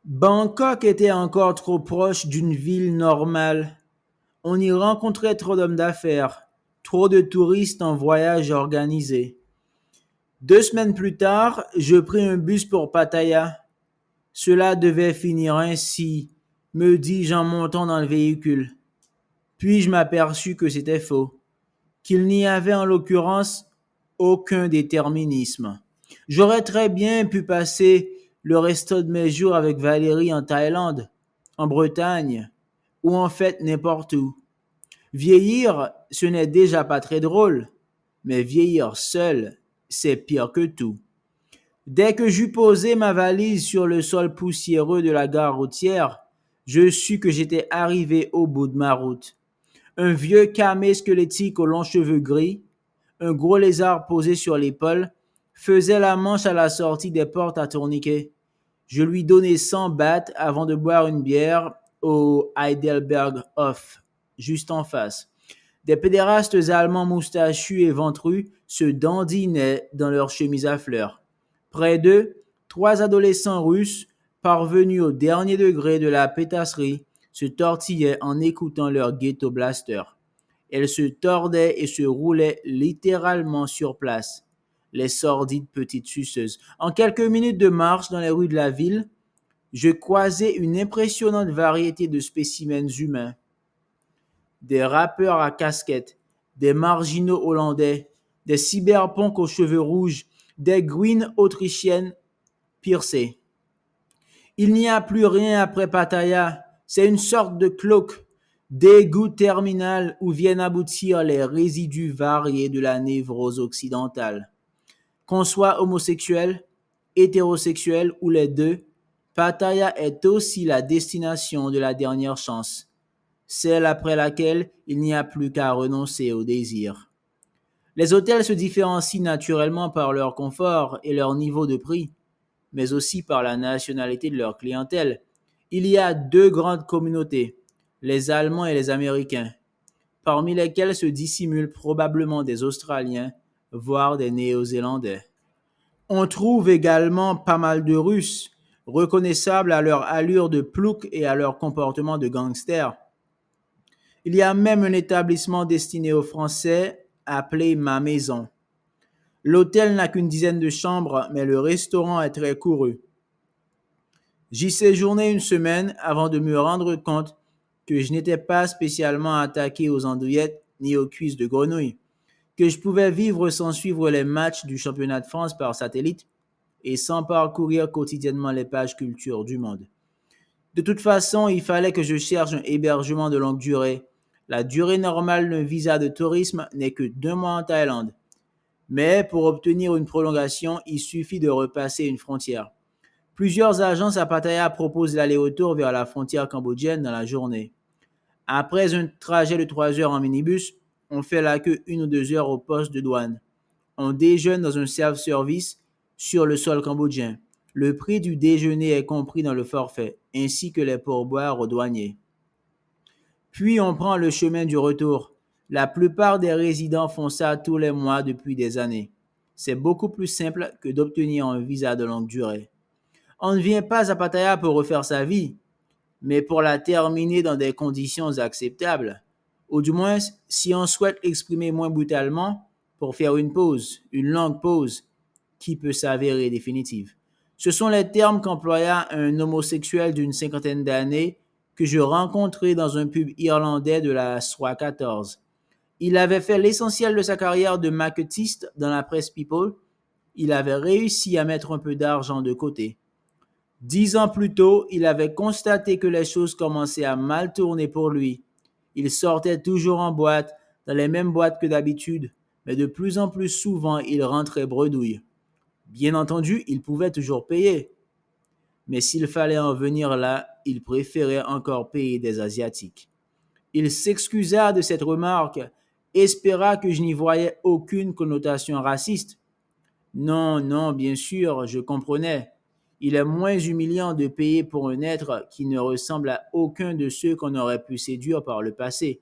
Bangkok était encore trop proche d'une ville normale. On y rencontrait trop d'hommes d'affaires, trop de touristes en voyage organisé. 2 semaines plus tard, je pris un bus pour Pattaya. Cela devait finir ainsi, me dis-je en montant dans le véhicule. Puis je m'aperçus que c'était faux, qu'il n'y avait en l'occurrence aucun déterminisme. J'aurais très bien pu passer le restant de mes jours avec Valérie en Thaïlande, en Bretagne, ou en fait n'importe où. Vieillir, ce n'est déjà pas très drôle, mais vieillir seul, c'est pire que tout. Dès que j'eus posé ma valise sur le sol poussiéreux de la gare routière, je sus que j'étais arrivé au bout de ma route. Un vieux camé squelettique aux longs cheveux gris, un gros lézard posé sur l'épaule, faisait la manche à la sortie des portes à tourniquet. Je lui donnai 100 bahts avant de boire une bière au Heidelberg Hof, juste en face. Des pédérastes allemands moustachus et ventrus se dandinaient dans leurs chemises à fleurs. Près d'eux, 3 adolescents russes, parvenus au dernier degré de la pétasserie, se tortillaient en écoutant leur ghetto blaster. Elles se tordaient et se roulaient littéralement sur place, les sordides petites suceuses. En quelques minutes de marche dans les rues de la ville, je croisai une impressionnante variété de spécimens humains. Des rappeurs à casquette, des marginaux hollandais, des cyberpunks aux cheveux rouges, des green autrichiennes piercées. Il n'y a plus rien après Pattaya, c'est une sorte de cloque, d'égout terminal où viennent aboutir les résidus variés de la névrose occidentale. Qu'on soit homosexuel, hétérosexuel ou les deux, Pattaya est aussi la destination de la dernière chance, celle après laquelle il n'y a plus qu'à renoncer au désir. Les hôtels se différencient naturellement par leur confort et leur niveau de prix, mais aussi par la nationalité de leur clientèle. Il y a deux grandes communautés, les Allemands et les Américains, parmi lesquels se dissimulent probablement des Australiens, voire des Néo-Zélandais. On trouve également pas mal de Russes, reconnaissables à leur allure de plouc et à leur comportement de gangster. Il y a même un établissement destiné aux Français appelé Ma Maison. L'hôtel n'a qu'une dizaine de chambres, mais le restaurant est très couru. J'y séjournai une semaine avant de me rendre compte que je n'étais pas spécialement attaqué aux andouillettes ni aux cuisses de grenouille, que je pouvais vivre sans suivre les matchs du championnat de France par satellite et sans parcourir quotidiennement les pages culture du monde. De toute façon, il fallait que je cherche un hébergement de longue durée. La durée normale d'un visa de tourisme n'est que 2 mois en Thaïlande. Mais pour obtenir une prolongation, il suffit de repasser une frontière. Plusieurs agences à Pattaya proposent l'aller-retour vers la frontière cambodgienne dans la journée. Après un trajet de 3 heures en minibus, on fait la queue 1 ou 2 heures au poste de douane. On déjeune dans un self-service sur le sol cambodgien. Le prix du déjeuner est compris dans le forfait, ainsi que les pourboires aux douaniers. Puis on prend le chemin du retour. La plupart des résidents font ça tous les mois depuis des années. C'est beaucoup plus simple que d'obtenir un visa de longue durée. On ne vient pas à Pattaya pour refaire sa vie, mais pour la terminer dans des conditions acceptables. Ou du moins, si on souhaite l'exprimer moins brutalement, pour faire une pause, une longue pause, qui peut s'avérer définitive. Ce sont les termes qu'employa un homosexuel d'une cinquantaine d'années que je rencontrai dans un pub irlandais de la Soie 14. Il avait fait l'essentiel de sa carrière de maquettiste dans la presse People. Il avait réussi à mettre un peu d'argent de côté. 10 ans plus tôt, il avait constaté que les choses commençaient à mal tourner pour lui. Il sortait toujours en boîte, dans les mêmes boîtes que d'habitude, mais de plus en plus souvent il rentrait bredouille. Bien entendu, il pouvait toujours payer, mais s'il fallait en venir là, il préférait encore payer des Asiatiques. Il s'excusa de cette remarque, espéra que je n'y voyais aucune connotation raciste. Non, non, bien sûr, je comprenais. Il est moins humiliant de payer pour un être qui ne ressemble à aucun de ceux qu'on aurait pu séduire par le passé,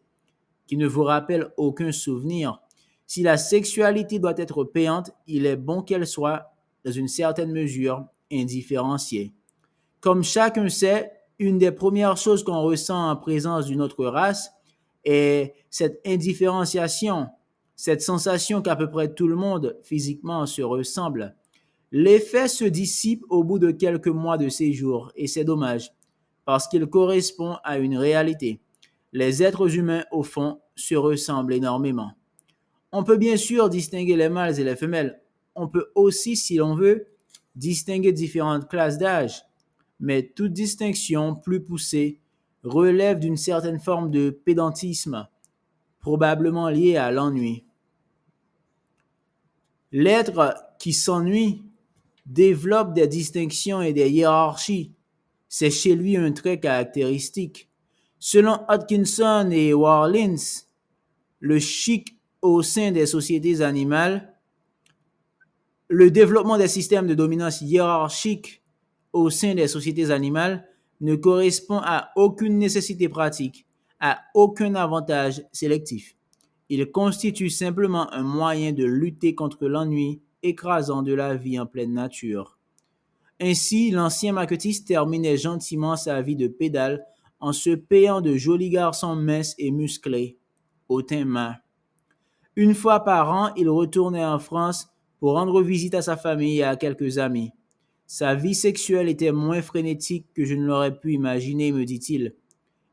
qui ne vous rappelle aucun souvenir. Si la sexualité doit être payante, il est bon qu'elle soit, dans une certaine mesure, indifférenciée. Comme chacun sait, une des premières choses qu'on ressent en présence d'une autre race est cette indifférenciation, cette sensation qu'à peu près tout le monde physiquement se ressemble. L'effet se dissipe au bout de quelques mois de séjour et c'est dommage parce qu'il correspond à une réalité. Les êtres humains, au fond, se ressemblent énormément. On peut bien sûr distinguer les mâles et les femelles. On peut aussi, si l'on veut, distinguer différentes classes d'âge. Mais toute distinction plus poussée relève d'une certaine forme de pédantisme, probablement liée à l'ennui. L'être qui s'ennuie développe des distinctions et des hiérarchies. C'est chez lui un trait caractéristique. Selon Hodgkinson et Warlins, le chic au sein des sociétés animales, le développement des systèmes de dominance hiérarchique au sein des sociétés animales ne correspond à aucune nécessité pratique, à aucun avantage sélectif. Il constitue simplement un moyen de lutter contre l'ennui écrasant de la vie en pleine nature. Ainsi, l'ancien maquettiste terminait gentiment sa vie de pédale en se payant de jolis garçons minces et musclés, au teint mat. Une fois par an, il retournait en France pour rendre visite à sa famille et à quelques amis. Sa vie sexuelle était moins frénétique que je ne l'aurais pu imaginer, me dit-il.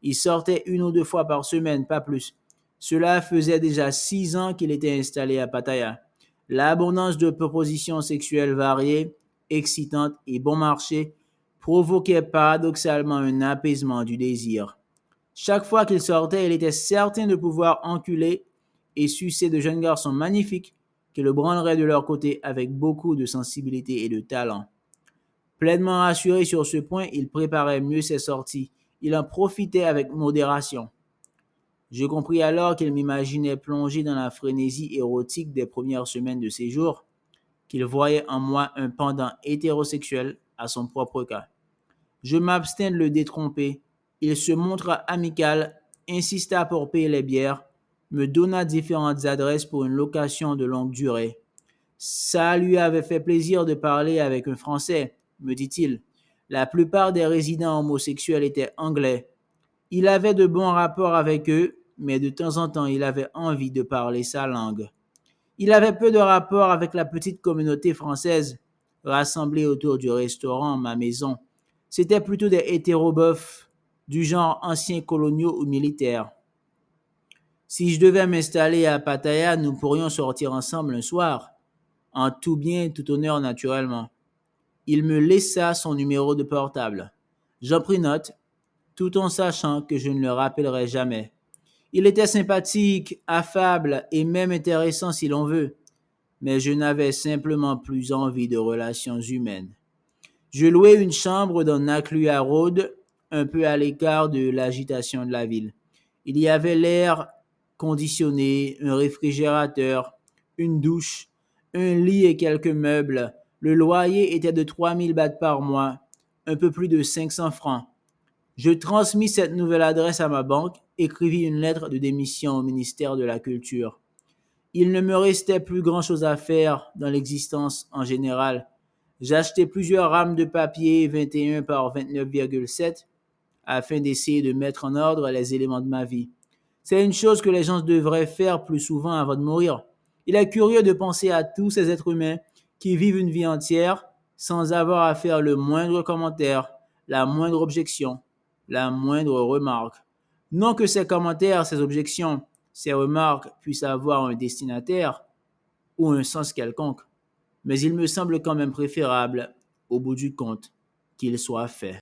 Il sortait 1 ou 2 fois par semaine, pas plus. Cela faisait déjà 6 ans qu'il était installé à Pattaya. L'abondance de propositions sexuelles variées, excitantes et bon marché provoquait paradoxalement un apaisement du désir. Chaque fois qu'il sortait, il était certain de pouvoir enculer et sucer de jeunes garçons magnifiques qui le branleraient de leur côté avec beaucoup de sensibilité et de talent. Pleinement rassuré sur ce point, il préparait mieux ses sorties. Il en profitait avec modération. Je compris alors qu'il m'imaginait plongé dans la frénésie érotique des premières semaines de séjour, qu'il voyait en moi un pendant hétérosexuel à son propre cas. Je m'abstins de le détromper. Il se montra amical, insista pour payer les bières, me donna différentes adresses pour une location de longue durée. Ça lui avait fait plaisir de parler avec un Français, me dit-il. La plupart des résidents homosexuels étaient anglais. Il avait de bons rapports avec eux, mais de temps en temps il avait envie de parler sa langue. Il avait peu de rapports avec la petite communauté française rassemblée autour du restaurant Ma Maison. C'étaient plutôt des hétérobœufs du genre anciens coloniaux ou militaires. Si je devais m'installer à Pattaya, nous pourrions sortir ensemble un soir, en tout bien, tout honneur naturellement. Il me laissa son numéro de portable. J'en pris note, tout en sachant que je ne le rappellerai jamais. Il était sympathique, affable et même intéressant si l'on veut, mais je n'avais simplement plus envie de relations humaines. Je louai une chambre dans Nakluya Road, un peu à l'écart de l'agitation de la ville. Il y avait l'air conditionné, un réfrigérateur, une douche, un lit et quelques meubles. Le loyer était de 3000 bahts par mois, un peu plus de 500 francs. Je transmis cette nouvelle adresse à ma banque, écrivis une lettre de démission au ministère de la Culture. Il ne me restait plus grand-chose à faire dans l'existence en général. J'achetai plusieurs rames de papier 21 par 29,7 afin d'essayer de mettre en ordre les éléments de ma vie. C'est une chose que les gens devraient faire plus souvent avant de mourir. Il est curieux de penser à tous ces êtres humains qui vivent une vie entière sans avoir à faire le moindre commentaire, la moindre objection, la moindre remarque. Non que ces commentaires, ces objections, ces remarques puissent avoir un destinataire ou un sens quelconque, mais il me semble quand même préférable, au bout du compte, qu'ils soient faits.